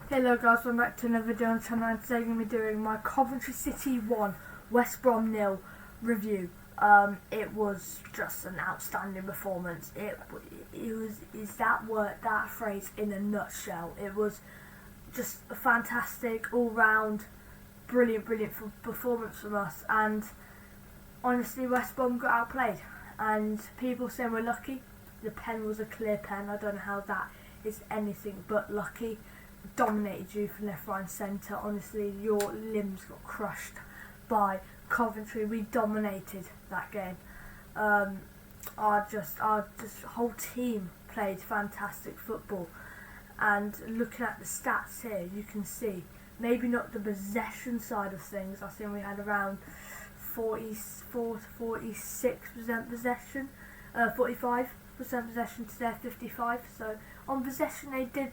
Hello guys, welcome back to another video on the channel, and today I'm going to be doing my Coventry City 1, West Brom 0 review. It was just an outstanding performance. Is that phrase in a nutshell. It was just a fantastic, all-round, brilliant performance from us, and honestly West Brom got outplayed, and people saying we're lucky. The pen was a clear pen. I don't know how that is anything but lucky. Dominated you from left, right and centre. Honestly, your limbs got crushed by Coventry. We dominated that game. Our whole team played fantastic football, and looking at the stats here, you can see maybe not the possession side of things. I think we had around 44 to 46% possession, 45% possession to their 55. So on possession they did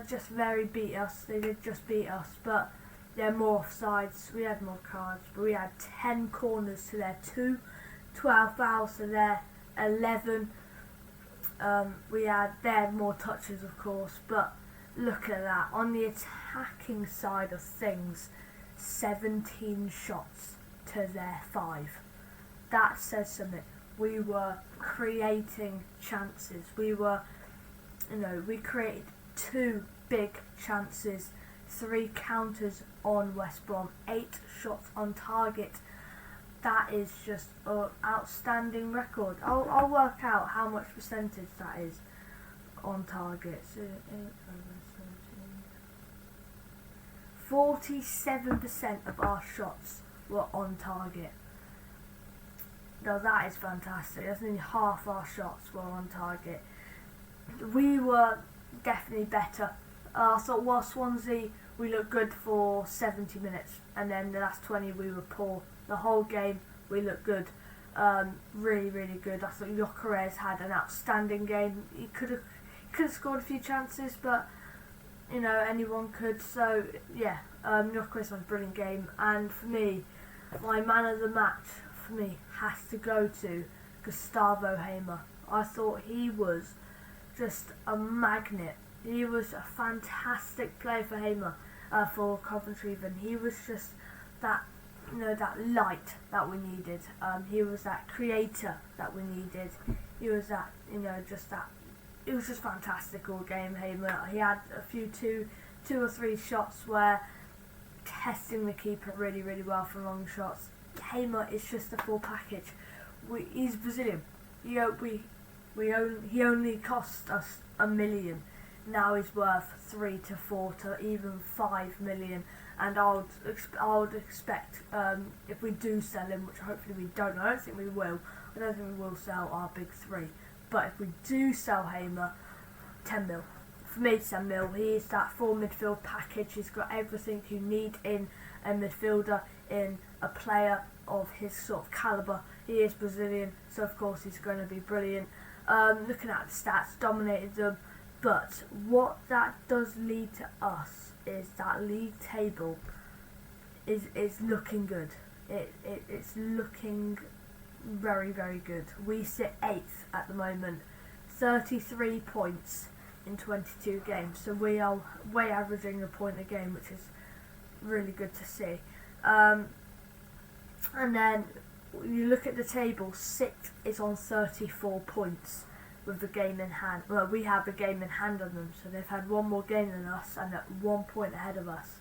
just beat us. They did just beat us, but they had more offsides, we had more cards, but we had 10 corners to their 2, 12 fouls to their 11. They had more touches, of course, but look at that. On the attacking side of things, 17 shots to their 5. That says something. We were creating chances. We created 2 big chances, 3 counters on West Brom, 8 shots on target. That is just an outstanding record. I'll work out how much percentage that is on target. So 47% of our shots were on target. Now that is fantastic. That's nearly half our shots were on target. We were definitely better. I thought while Swansea we looked good for 70 minutes, and then the last 20 we were poor. The whole game we looked good, really good. I thought Gyökeres had an outstanding game. He could have scored a few chances, but anyone could. So yeah, Gyökeres had a brilliant game, and for me, my man of the match for me has to go to Gustavo Hamer. I thought he was just a magnet. He was a fantastic player for Hamer, for Coventry even. He was just that, that light that we needed. He was that creator that we needed. He was that, it was just fantastic all game, Hamer. He had a few two or three shots where testing the keeper really well for long shots. Hamer is just a full package. He's Brazilian. He only cost us $1 million. Now he's worth 3 to 4 to even 5 million. And I would expect if we do sell him, which hopefully we don't. I don't think we will. I don't think we will sell our big 3. But if we do sell Hamer, 10 mil. For me, 10 mil. He is that full midfield package. He's got everything you need in a midfielder, in a player of his sort of calibre. He is Brazilian, so of course he's going to be brilliant. Looking at the stats, dominated them, but what that does lead to us is that league table is looking good. It's looking very good. We sit 8th at the moment, 33 points in 22 games, so we are way averaging a point a game, which is really good to see. And then you look at the table, 6th is on 34 points with the game in hand. Well, we have the game in hand on them, so they've had one more game than us and at 1 point ahead of us.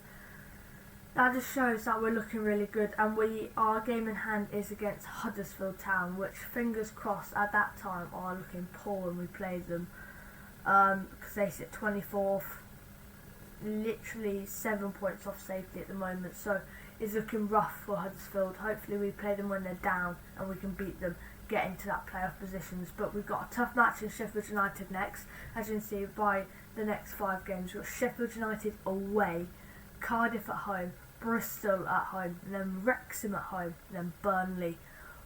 That just shows that we're looking really good, and our game in hand is against Huddersfield Town, which fingers crossed at that time are looking poor when we played them, because they sit 24th, literally 7 points off safety at the moment, so it's looking rough for Huddersfield. Hopefully we play them when they're down and we can beat them, get into that playoff positions. But we've got a tough match in Sheffield United next. As you can see by the next 5 games, we've got Sheffield United away, Cardiff at home, Bristol at home, and then Wrexham at home, and then Burnley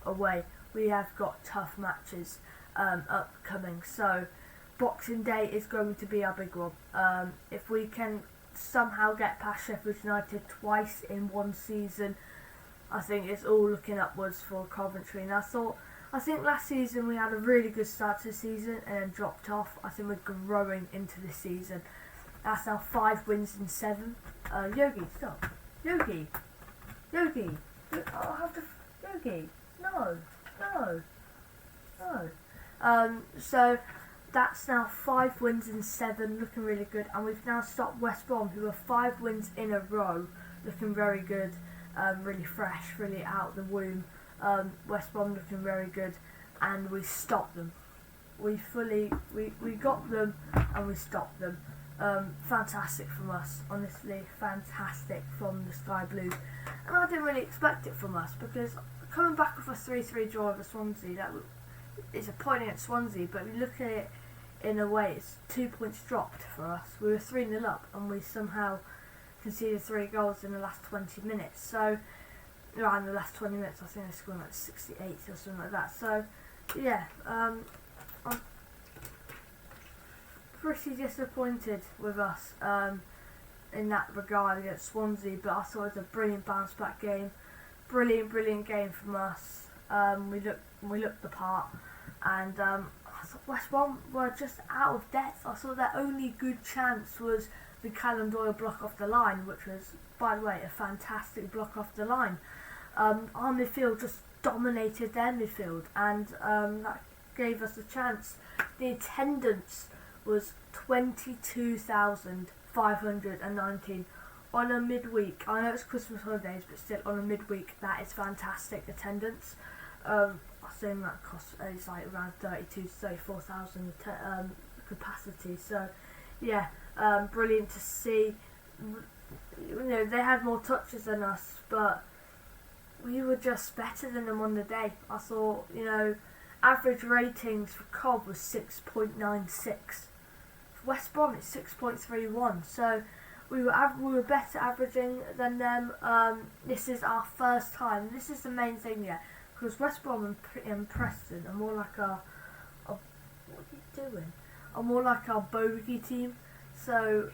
away. We have got tough matches upcoming, so Boxing Day is going to be our big one. If we can somehow get past Sheffield United twice in one season, I think it's all looking upwards for Coventry. And I think last season we had a really good start to the season and then dropped off. I think we're growing into this season. That's now 5 wins in 7. Yogi, stop. Yogi. I'll have to. Yogi. No. So that's now 5 wins in 7, looking really good. And we've now stopped West Brom, who are 5 wins in a row, looking very good, really fresh, really out of the womb. West Brom looking very good, and we stopped them. We got them and we stopped them. Fantastic from us, honestly, fantastic from the Sky Blues. And I didn't really expect it from us, because coming back with a 3-3 draw over Swansea, it's a point against Swansea, but if you look at it in a way, it's 2 points dropped for us. We were 3-0 up, and we somehow conceded 3 goals in the last 20 minutes. So, around the last 20 minutes, I think they scored like 68 or something like that. So, yeah, I'm pretty disappointed with us in that regard against Swansea, but I thought it was a brilliant bounce back game, brilliant game from us. We looked the part, and I thought West Brom were just out of depth. I thought their only good chance was the Callum Doyle block off the line, which was, by the way, a fantastic block off the line. Our midfield just dominated their midfield, and that gave us a chance. The attendance was 22,519 on a midweek. I know it's Christmas holidays, but still, on a midweek, that is fantastic attendance. I assume that costs it's like around 32 to 34,000 capacity. So, yeah, brilliant to see. You know, they had more touches than us, but we were just better than them on the day. I thought, you know, average ratings for Cov was 6.96. For West Brom, it's 6.31. So we were better averaging than them. This is our first time. This is the main thing, yeah, because West Brom and Preston are more like what are you doing? Are more like our bogey team. So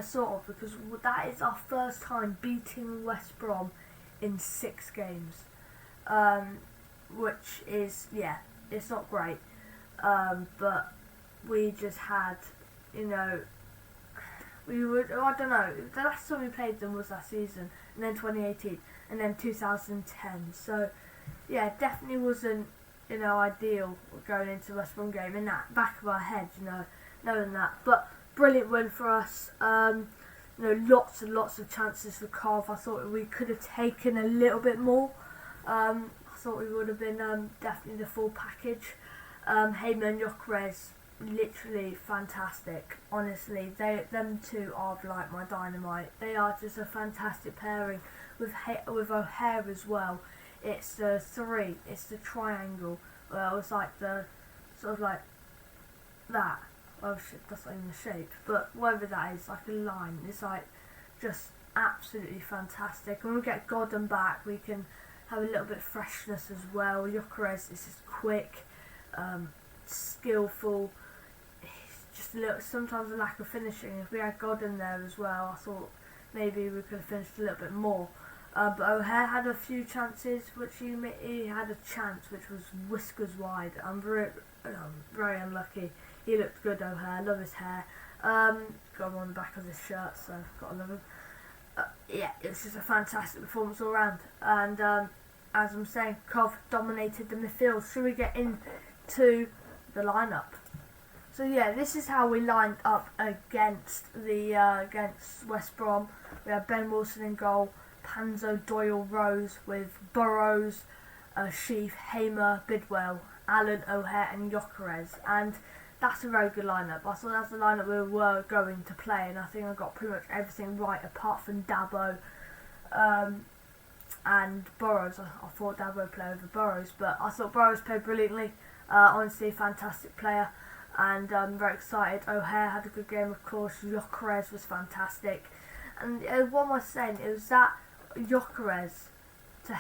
sort of, because that is our first time beating West Brom in 6 games, which is, yeah, it's not great, but we just had, you know, I don't know, the last time we played them was last season, and then 2018, and then 2010, so yeah, definitely wasn't, you know, ideal going into the West Brom game in that back of our head, you know, knowing that, but brilliant win for us. You know, lots and lots of chances for Cov. I thought we could have taken a little bit more. I thought we would have been definitely the full package. Heyman and Gyökeres, literally fantastic. Honestly, them two are like my dynamite. They are just a fantastic pairing with O'Hare as well. It's the 3. It's the triangle. Well, it's like the sort of like that. Oh shit, that's not even the shape, but whatever that is, like a line, it's like just absolutely fantastic. When we get Godden back, we can have a little bit of freshness as well. Gyökeres is just quick, skillful. It's just a little, sometimes a lack of finishing. If we had Godden there as well, I thought maybe we could have finished a little bit more. But O'Hare had a few chances, which he had a chance which was whiskers wide. I'm very unlucky. He looked good, O'Hare. Love his hair. Got him on the back of his shirt, so gotta love him. Yeah, it was just a fantastic performance all round. And as I'm saying, Cov dominated the midfield. Should we get into the lineup? So yeah, this is how we lined up against West Brom. We had Ben Wilson in goal, Panzo, Doyle, Rose, with Burrows, Sheaf, Hamer, Bidwell, Allen, O'Hare, and Gyökeres. And that's a very good lineup. I thought that's the lineup we were going to play, and I think I got pretty much everything right apart from Dabo and Burrows. I thought Dabo played over Burrows, but I thought Burrows played brilliantly. Honestly, fantastic player, and very excited. O'Hare had a good game, of course. Gyökeres was fantastic, and what am I saying? It was that Gyökeres to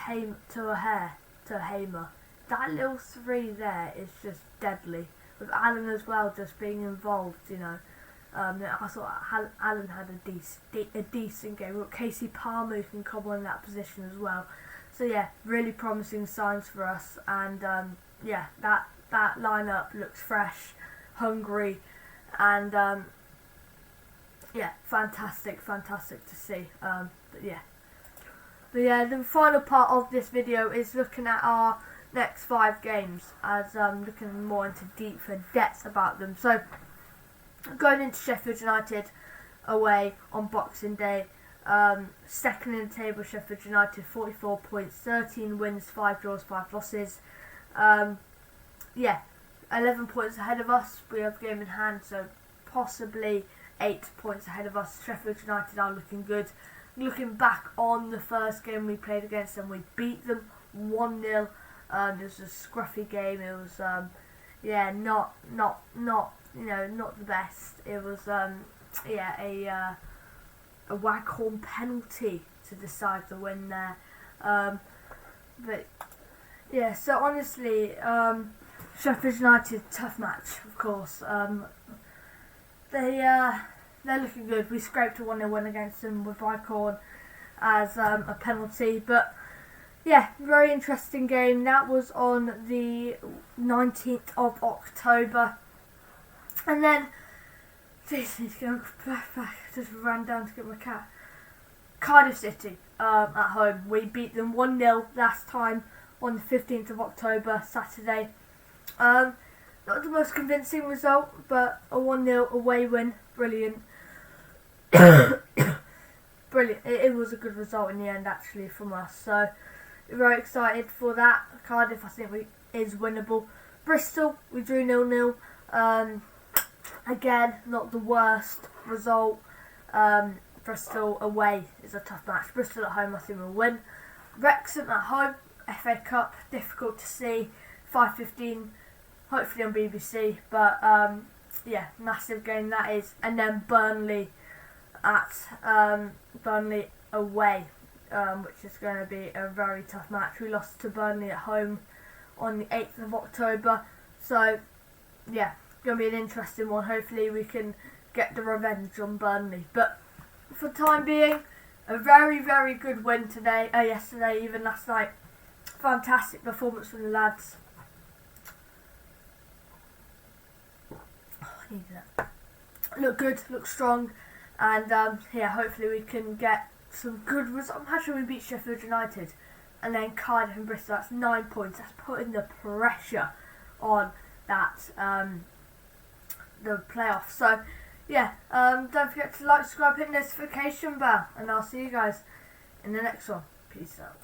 O'Hare to Hamer. That little 3 there is just deadly. With Allen as well, just being involved, you know. I thought Allen had a decent game. Casey Palmer who can come on in that position as well. So yeah, really promising signs for us. And yeah, that lineup looks fresh, hungry, and yeah, fantastic to see. But yeah, the final part of this video is looking at our next 5 games, as looking more into deeper depth about them. So going into Sheffield United away on Boxing Day, second in the table, Sheffield United, 44 points, 13 wins, 5 draws, 5 losses. 11 points ahead of us. We have a game in hand, so possibly 8 points ahead of us. Sheffield United are looking good. Looking back on the first game we played against them, we beat them 1-0. It was a scruffy game. It was not the best. It was a Waghorn penalty to decide the win there. But yeah, so honestly, Sheffield United, tough match, of course. They're looking good. We scraped a 1-0 win against them with Waghorn as a penalty, but yeah, very interesting game. That was on the 19th of October. And then, just ran down to get my cat. Cardiff City at home. We beat them 1-0 last time on the 15th of October, Saturday. Not the most convincing result, but a 1-0 away win. Brilliant. Brilliant. It was a good result in the end, actually, from us. So, very excited for that. Cardiff, I think, is winnable. Bristol, we drew 0-0. Again, not the worst result. Bristol away is a tough match. Bristol at home, I think, will win. Wrexham at home, FA Cup, difficult to see. 5:15, hopefully on BBC. But yeah, massive game that is. And then Burnley away, which is going to be a very tough match. We lost to Burnley at home on the 8th of October. So yeah, going to be an interesting one. Hopefully we can get the revenge on Burnley. But for the time being, a very, very good win today. Yesterday, even last night. Fantastic performance from the lads. I needed that. Look good, look strong, and yeah, hopefully we can get some good results. Imagine we beat Sheffield United, and then Cardiff and Bristol. That's 9 points. That's putting the pressure on that the playoffs. So yeah, don't forget to like, subscribe, hit the notification bell, and I'll see you guys in the next one. Peace out.